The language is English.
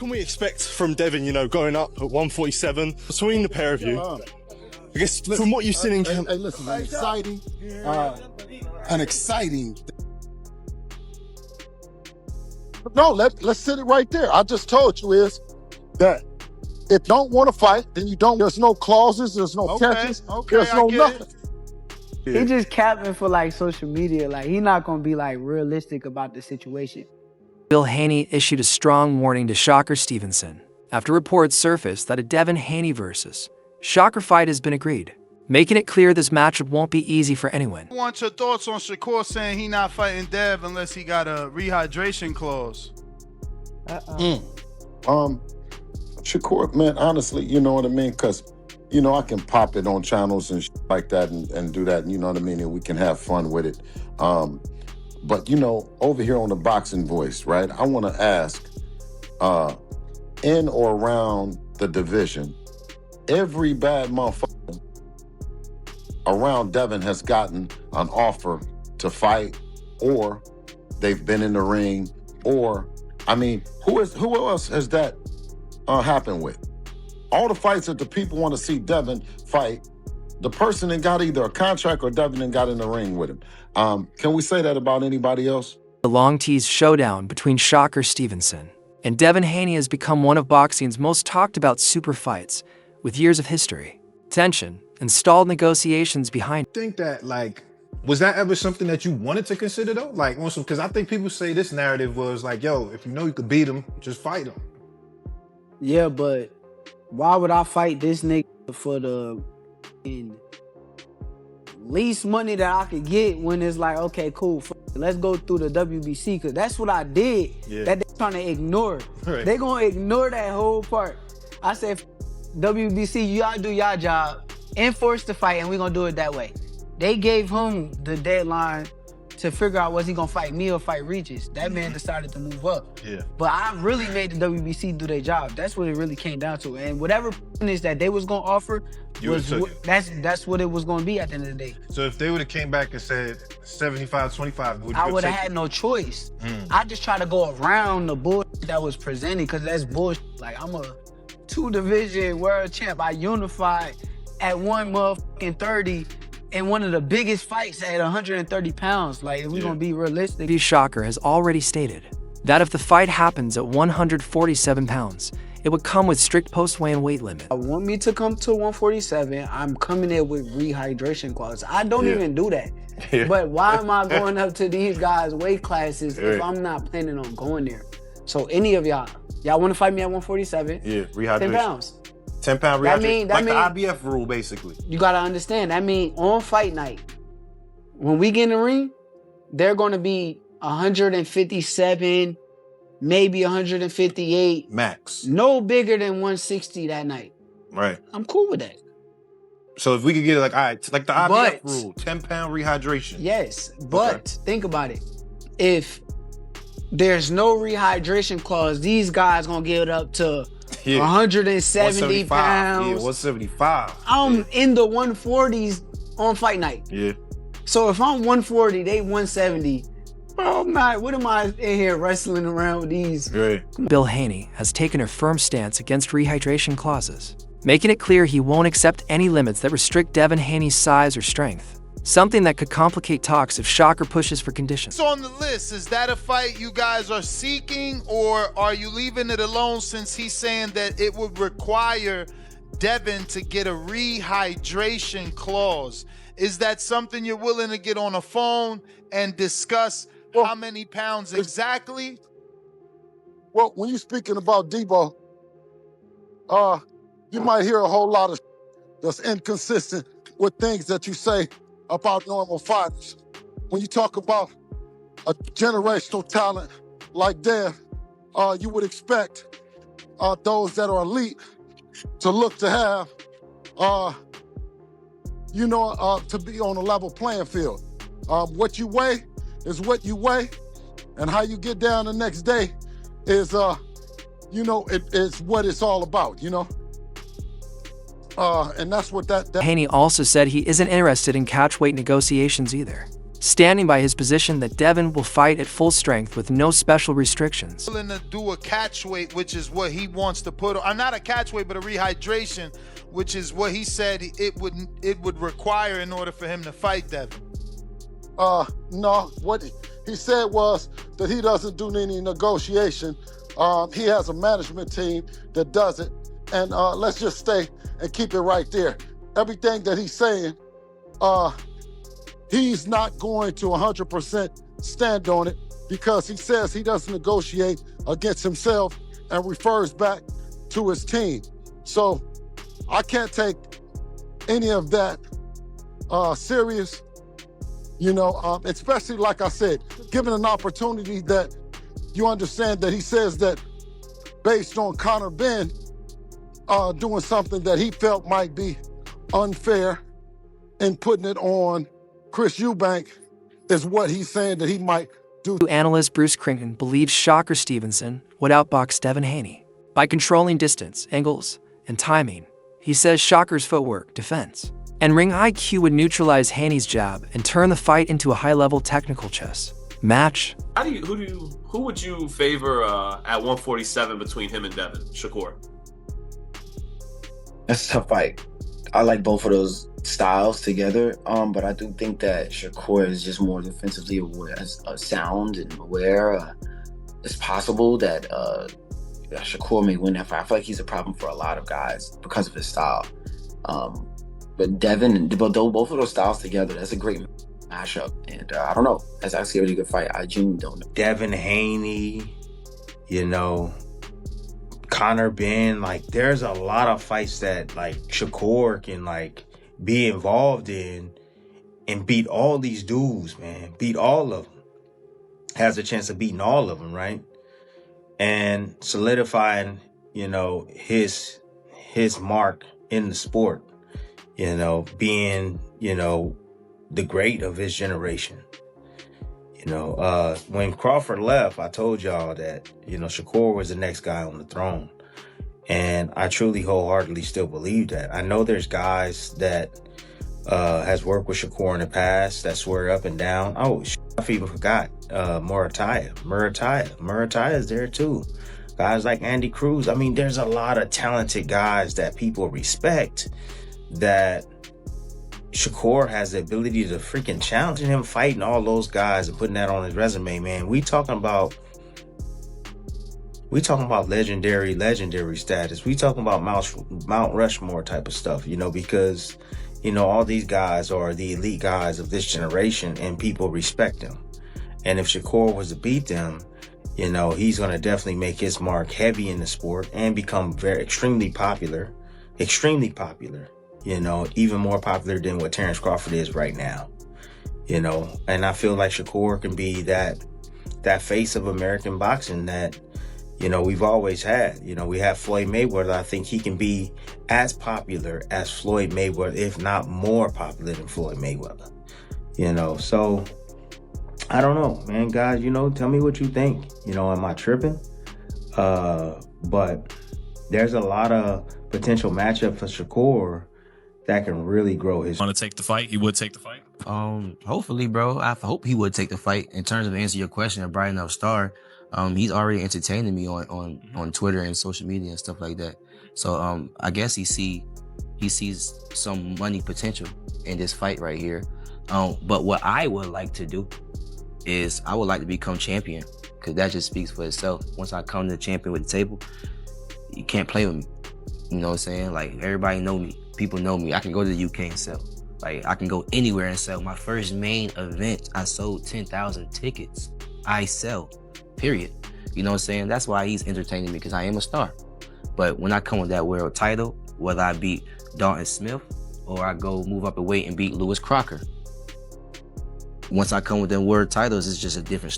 can we expect from Devin, going up at 147 between the pair of you? I guess from what you've seen in camp. Hey, listen, an exciting. No, let's sit it right there. I just told you is that if you don't want to fight, then you don't. There's no clauses. There's no tensions. There's no nothing. He just capping for like social media. Like he not gonna be like realistic about the situation. Haney issued a strong warning to Shakur Stevenson after reports surfaced that a Devin Haney versus Shakur fight has been agreed, making it clear this matchup won't be easy for anyone. I want your thoughts on Shakur saying he not fighting Dev unless he got a rehydration clause. Shakur, man, honestly, you know what I mean? Because, I can pop it on channels and like that and do that, you know what I mean? And we can have fun with it. But, over here on the Boxing Voice, right, I want to ask, in or around the division, every bad motherfucker around Devin has gotten an offer to fight, or they've been in the ring, or, who else has that happened with? All the fights that the people want to see Devin fight, the person that got either a contract or Devin and got in the ring with him. Can we say that about anybody else? The long-teased showdown between Shakur Stevenson and Devin Haney has become one of boxing's most talked-about super fights, with years of history, tension, and stalled negotiations behind. I think that, was that ever something that you wanted to consider, though? Because I think people say this narrative was like, yo, if you know you could beat him, just fight him. Yeah, but why would I fight this nigga for the least money that I could get when it's like, okay, cool, let's go through the WBC, because that's what I did. Yeah. That they're trying to ignore. Right. They gonna ignore that whole part. I said, WBC, y'all do y'all job, enforce the fight, and we're gonna do it that way. They gave him the deadline to figure out was he gonna fight me or fight Regis. That man decided to move up. Yeah. But I really made the WBC do their job. That's what it really came down to. And whatever finish that they was gonna offer, that's what it was gonna be at the end of the day. So if they would have came back and said 75-25, would you I would have had no choice. I just try to go around the bullshit that was presented, because that's bullshit. Like, I'm a 2-division world champ. I unified at 130 in one of the biggest fights at 130 pounds. Like, if we're gonna be realistic. Shakur has already stated that if the fight happens at 147 pounds, it would come with strict post-weigh-in weight limit. I want me to come to 147, I'm coming in with rehydration clause. I don't even do that. But why am I going up to these guys' weight classes if I'm not planning on going there? So any of y'all want to fight me at 147? Yeah, rehydration. 10 pounds. 10-pound rehydration. That like the IBF rule, basically. You got to understand, that means on fight night, when we get in the ring, they're going to be 157, maybe 158. Max. No bigger than 160 that night. Right. I'm cool with that. So if we could get it like, all right, like the IBF rule, 10-pound rehydration. Yes, but think about it. If there's no rehydration clause, these guys going to get it up to 170 pounds. Yeah, 175. I'm in the 140s on fight night. Yeah. So if I'm 140, they 170. Bro, what am I in here wrestling around with these? Right. Haney has taken a firm stance against rehydration clauses, making it clear he won't accept any limits that restrict Devin Haney's size or strength, something that could complicate talks if Shakur pushes for conditions. So on the list, is that a fight you guys are seeking, or are you leaving it alone since he's saying that it would require Devin to get a rehydration clause? Is that something you're willing to get on a phone and discuss how many pounds exactly? Well, when you're speaking about Debo, you might hear a whole lot of that's inconsistent with things that you say about normal fighters. When you talk about a generational talent like Dev, you would expect those that are elite to look to have, to be on a level playing field. What you weigh is what you weigh, and how you get down the next day is, it is what it's all about, and that's what that. Haney also said he isn't interested in catchweight negotiations either, standing by his position that Devin will fight at full strength with no special restrictions. Willing to do a catch weight, which is what he wants to put on. Not a catch weight, but a rehydration, which is what he said it would require in order for him to fight Devin. No, what he said was that he doesn't do any negotiation. He has a management team that does it. And let's just stay and keep it right there. Everything that he's saying, he's not going to 100% stand on it because he says he doesn't negotiate against himself and refers back to his team. So I can't take any of that serious, especially like I said, given an opportunity that you understand that he says that based on Conor Benn doing something that he felt might be unfair and putting it on Chris Eubank is what he's saying that he might do. Analyst Bruce Crinkton believes Shakur Stevenson would outbox Devin Haney by controlling distance, angles, and timing. He says Shakur's footwork, defense, and ring IQ would neutralize Haney's jab and turn the fight into a high-level technical chess match. Who would you favor at 147 between him and Devin? Shakur. That's a tough fight. I like both of those styles together, but I do think that Shakur is just more defensively aware, sound and aware. It's possible that Shakur may win that fight. I feel like he's a problem for a lot of guys because of his style. But Devin, both of those styles together, that's a great matchup. And I don't know. That's actually a really good fight. I genuinely don't know. Devin Haney, Conor Benn, there's a lot of fights that Shakur can be involved in and beat all these dudes, man. Beat all of them. Has a chance of beating all of them, right? And solidifying, his mark in the sport, being, the great of his generation. When Crawford left, I told y'all that, Shakur was the next guy on the throne. And I truly wholeheartedly still believe that. I know there's guys that has worked with Shakur in the past that swear up and down. Oh, I even forgot Murataya is there too. Guys like Andy Cruz. I mean, there's a lot of talented guys that people respect that Shakur has the ability to freaking challenge him, fighting all those guys and putting that on his resume, man. We talking about legendary status. We talking about Mount Rushmore type of stuff, because, all these guys are the elite guys of this generation and people respect them. And if Shakur was to beat them, he's going to definitely make his mark heavy in the sport and become extremely popular, even more popular than what Terrence Crawford is right now, and I feel like Shakur can be that face of American boxing that, we've always had. We have Floyd Mayweather. I think he can be as popular as Floyd Mayweather, if not more popular than Floyd Mayweather, so I don't know, man. Guys, tell me what you think. Am I tripping? But there's a lot of potential matchup for Shakur that can really grow his. Want to take the fight? He would take the fight. Hopefully, bro. I hope he would take the fight. In terms of answering your question, a bright enough star, he's already entertaining me on Twitter and social media and stuff like that. So I guess he sees some money potential in this fight right here. But what I would like to do is I would like to become champion, because that just speaks for itself. Once I come to champion with the table, you can't play with me. You know what I'm saying? Everybody know me. People know me. I can go to the UK and sell. I can go anywhere and sell. My first main event, I sold 10,000 tickets. I sell, period. You know what I'm saying? That's why he's entertaining me, because I am a star. But when I come with that world title, whether I beat Dalton Smith or I go move up a weight and beat Lewis Crocker, once I come with them world titles, it's just a different